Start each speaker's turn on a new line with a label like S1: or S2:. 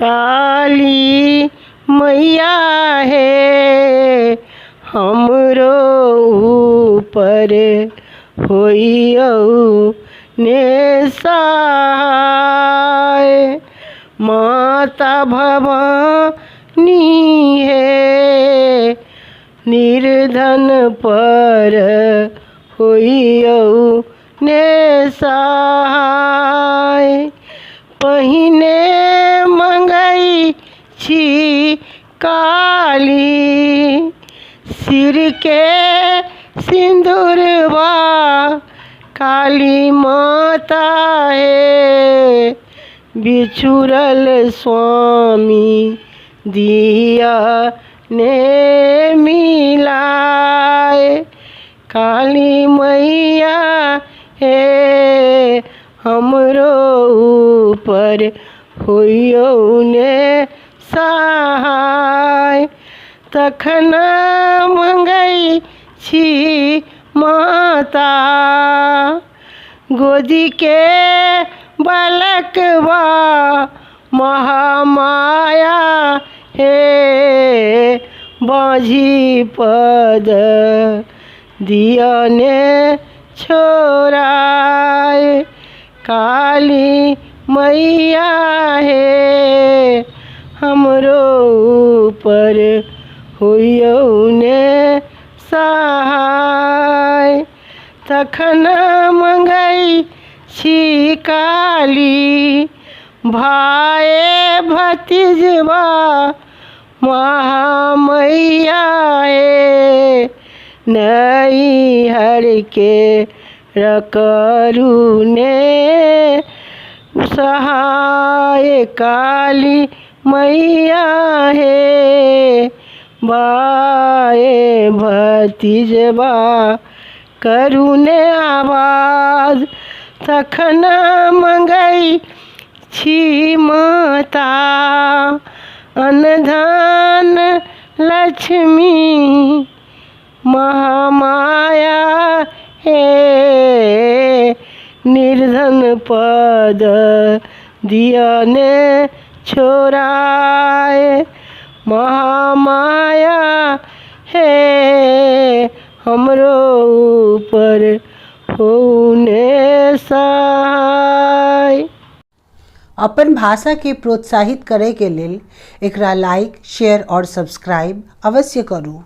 S1: काली मैया है हमरो ऊपर होइयौ ने सहाय। माता भवानी है निर्धन पर होइयौ ने सहाय। पहिने मंगई छी काली सिर के सिंदूरवा काली माता है बिछुरल स्वामी दिया ने मिलाए। काली मैया है हमरो ऊपर होइयौ ने सहाय। तखन मंगई छी माता गोदी के बालकवा महामाया है बाझी पद दिया ने छोड़ाए। काली मैया है हमरो ऊपर होइयौ ने सहाय। तखन मंगई छी काली भाए भतीजवा महामैया है नैहर के रकरू ने सहाय। काली मैया है बाए भतीजवा करुने आवाज। तखन मंगई छी माता अनधन लक्ष्मी महामाया है निर्धन पद दिया ने छोड़ाए। महामाया है हमरो ऊपर होने सहाय।
S2: अपन भाषा के प्रोत्साहित करे के लेल एकरा लाइक, शेयर और सब्सक्राइब अवश्य करू।